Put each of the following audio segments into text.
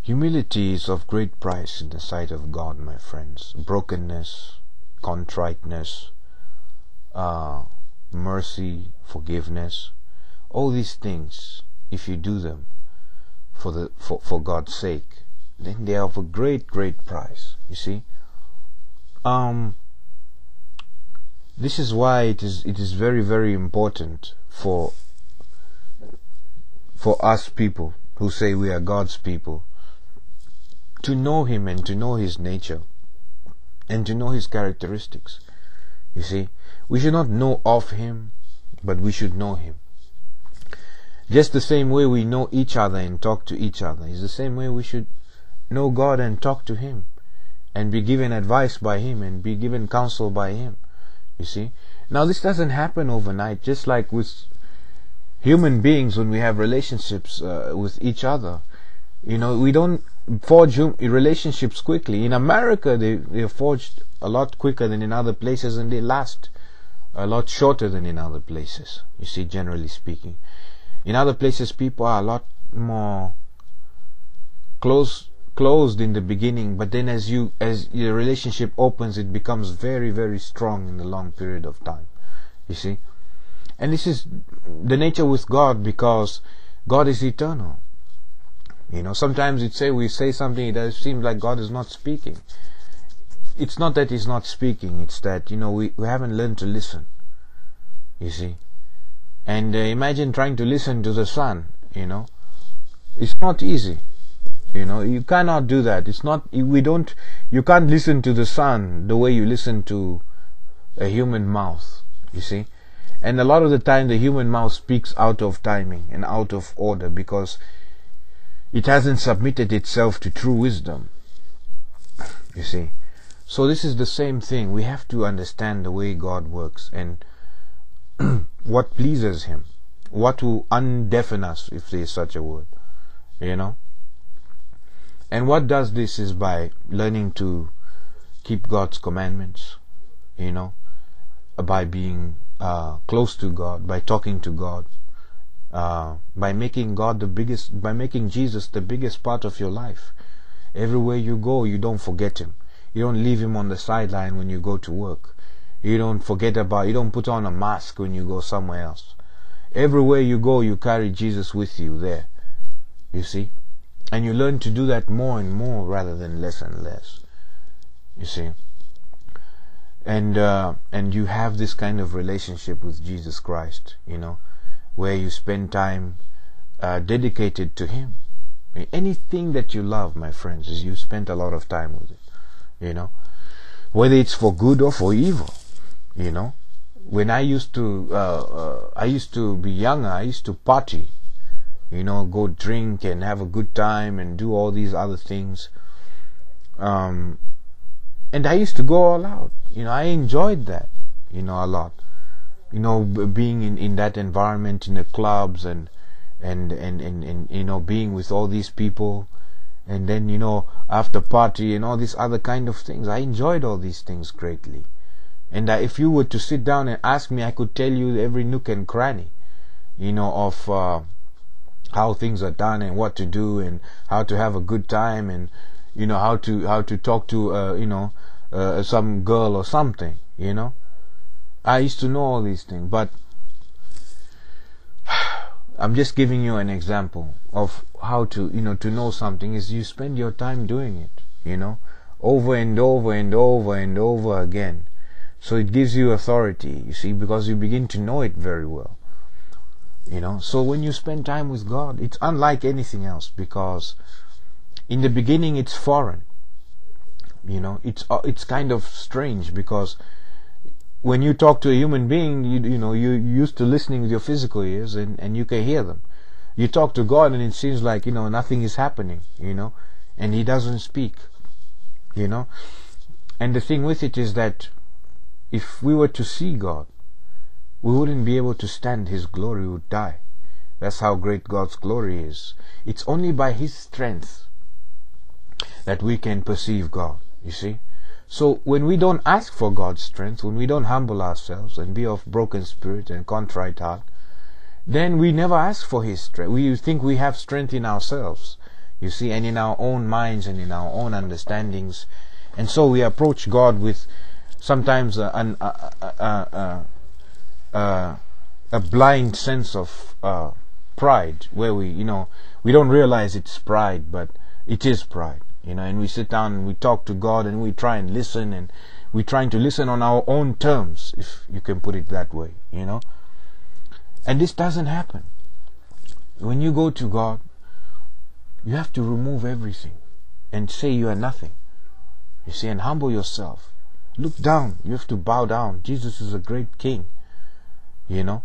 Humility is of great price in the sight of God, my friends. Brokenness, contriteness, mercy, forgiveness, all these things, if you do them for God's sake, then they are of a great price. You see, this is why it is very important for us people who say we are God's people to know Him and to know His nature and to know His characteristics. You see, we should not know of Him, but we should know Him. Just the same way we know each other and talk to each other is the same way we should know God and talk to Him and be given advice by Him and be given counsel by Him. You see, now this doesn't happen overnight. Just like with human beings, when we have relationships with each other, you know, we don't forge relationships quickly. In America, they're forged a lot quicker than in other places, and they last a lot shorter than in other places. You see, generally speaking, in other places people are a lot more closed in the beginning, but then as your relationship opens, it becomes very strong in a long period of time. You see, and this is the nature with God, because God is eternal. You know, sometimes we say something, it seems like God is not speaking. It's not that He's not speaking, it's that, you know, we haven't learned to listen. You see, and imagine trying to listen to the sun. You know, it's not easy. You know, you cannot do that. You can't listen to the sun the way you listen to a human mouth. You see, and a lot of the time the human mouth speaks out of timing and out of order, because it hasn't submitted itself to true wisdom. You see, so this is the same thing. We have to understand the way God works and what pleases Him, what will undeafen us, if there is such a word. You know, and what does this is by learning to keep God's commandments, you know, by being close to God, by talking to God, by making Jesus the biggest part of your life. Everywhere you go, you don't forget Him. You don't leave Him on the sideline when you go to work. You don't put on a mask when you go somewhere else. Everywhere you go, you carry Jesus with you there. You see? And you learn to do that more and more rather than less and less. You see? And you have this kind of relationship with Jesus Christ, you know, where you spend time dedicated to Him. Anything that you love, my friends, is you spent a lot of time with it. You know, whether it's for good or for evil. You know, when I used to be younger, I used to party. You know, go drink and have a good time and do all these other things. And I used to go all out. You know, I enjoyed that, you know, a lot. You know, being in that environment, in the clubs and you know, being with all these people, and then, you know, after party and all these other kind of things. I enjoyed all these things greatly. And if you were to sit down and ask me, I could tell you every nook and cranny, you know, of how things are done and what to do and how to have a good time, and, you know, how to talk to you know, some girl or something. You know, I used to know all these things, but I'm just giving you an example of how to, you know, to know something is you spend your time doing it, you know, over and over and over and over again. So it gives you authority, you see, because you begin to know it very well. You know, so when you spend time with God, it's unlike anything else, because in the beginning it's foreign. You know, it's kind of strange, because when you talk to a human being, you know, you're used to listening with your physical ears and you can hear them. You talk to God and it seems like, you know, nothing is happening, you know, and He doesn't speak, you know. And the thing with it is that if we were to see God, we wouldn't be able to stand His glory, we would die. That's how great God's glory is. It's only by His strength that we can perceive God, you see. So when we don't ask for God's strength, when we don't humble ourselves and be of broken spirit and contrite heart, then we never ask for His strength. We think we have strength in ourselves. You see, and in our own minds and in our own understandings. And so we approach God with sometimes a blind sense of pride, where we don't realize it's pride, but it is pride. And we sit down and we talk to God and we try and listen, and we're trying to listen on our own terms, if you can put it that way, And this doesn't happen. When you go to God, you have to remove everything and say you are nothing. You see, and humble yourself. Look down. You have to bow down. Jesus is a great king, and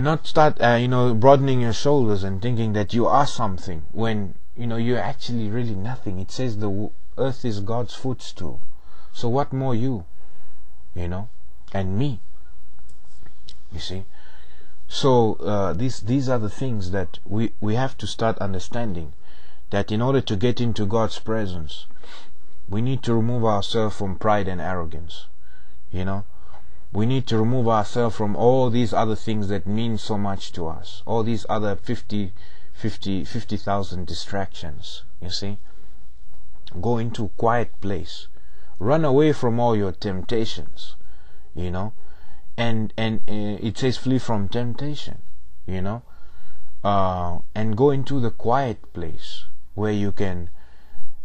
not start, broadening your shoulders and thinking that you are something when, you're actually really nothing. It says the earth is God's footstool. So what more you, and me, you see. So these are the things that we have to start understanding, that in order to get into God's presence, we need to remove ourselves from pride and arrogance. We need to remove ourselves from all these other things that mean so much to us, all these other 50,000 distractions. You see, go into a quiet place, run away from all your temptations, and it says flee from temptation, and go into the quiet place where you can,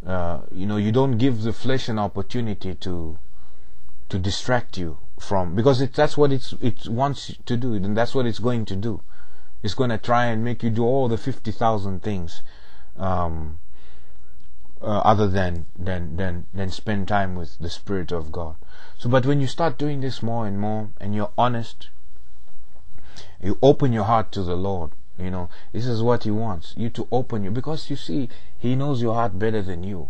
you don't give the flesh an opportunity to distract you from, because that's what it wants to do, and that's what it's going to do. It's going to try and make you do all the 50,000 things, other than spend time with the Spirit of God. So, but when you start doing this more and more, and you're honest, you open your heart to the Lord. This is what He wants you to open you, because you see, He knows your heart better than you.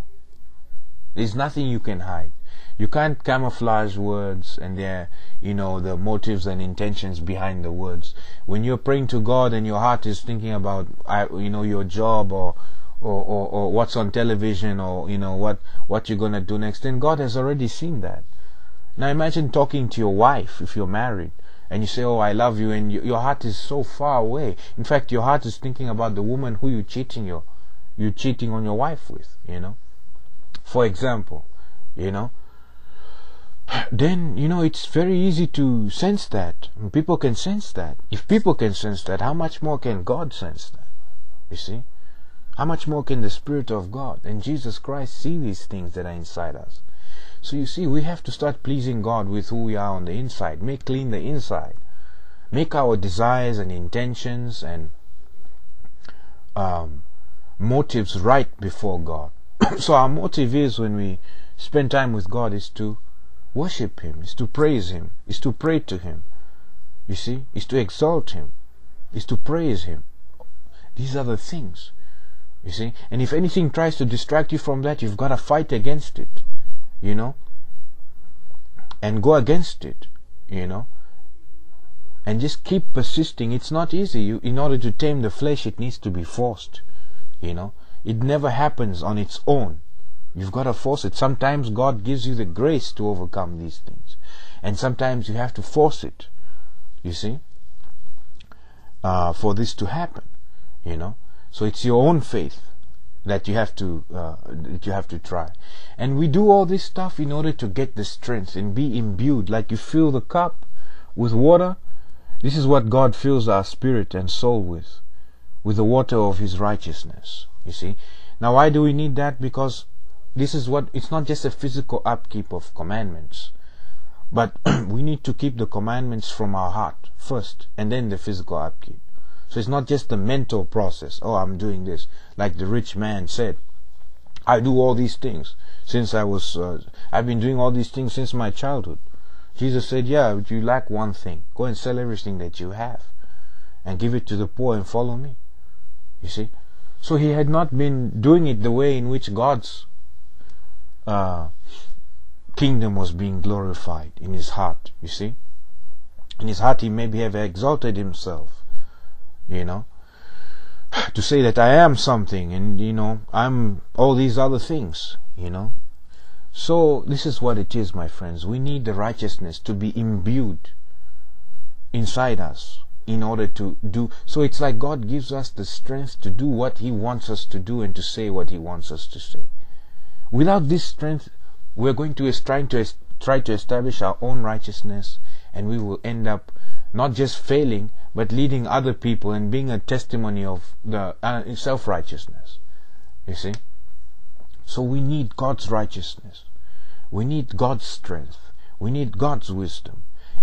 There's nothing you can hide. You can't camouflage words and the motives and intentions behind the words. When you're praying to God and your heart is thinking about your job or what's on television, or what you're gonna do next, then God has already seen that. Now imagine talking to your wife, if you're married, and you say, "Oh, I love you," and your heart is so far away. In fact, your heart is thinking about the woman who you're cheating on your wife with. For example, then it's very easy to sense that. People can sense that. If people can sense that, how much more can God sense that? You see, how much more can the Spirit of God and Jesus Christ see these things that are inside us? So you see, we have to start pleasing God with who we are on the inside. Make clean the inside. Make our desires and intentions and motives right before God. So our motive is, when we spend time with God, is to worship Him, is to praise Him, is to pray to Him. You see, is to exalt Him, is to praise Him. These are the things, you see. And if anything tries to distract you from that, you've got to fight against it, and go against it, and just keep persisting. It's not easy. In order to tame the flesh, it needs to be forced. It never happens on its own. You've got to force it. Sometimes God gives you the grace to overcome these things, and sometimes you have to force it, you see, for this to happen. So it's your own faith that you have to try. And we do all this stuff in order to get the strength and be imbued. Like you fill the cup with water, this is what God fills our spirit and soul with the water of His righteousness. You see. Now why do we need that? Because it's not just a physical upkeep of commandments, but we need to keep the commandments from our heart first, and then the physical upkeep. So it's not just the mental process. Oh, I'm doing this. Like the rich man said, I do all these things since I've been doing all these things since my childhood. Jesus said, yeah, but you lack one thing. Go and sell everything that you have and give it to the poor and follow me. You see? So he had not been doing it the way in which God's kingdom was being glorified in his heart. You see? In his heart he maybe have exalted himself, to say that I am something, and I'm all these other things, So this is what it is, my friends. We need the righteousness to be imbued inside us, in order to do. So it's like God gives us the strength to do what He wants us to do and to say what He wants us to say. Without this strength, we're going to try to establish our own righteousness, and we will end up not just failing, but leading other people and being a testimony of the self-righteousness. You see? So we need God's righteousness. We need God's strength. We need God's wisdom.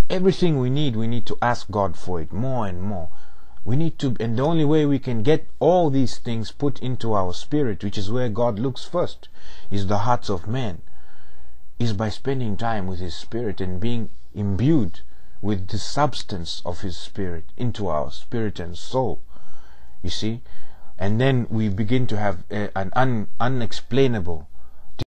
Everything we need to ask God for it more and more. We need to, and the only way we can get all these things put into our spirit, which is where God looks first, is the hearts of men, is by spending time with His Spirit and being imbued with the substance of His Spirit into our spirit and soul. You see? And then we begin to have an unexplainable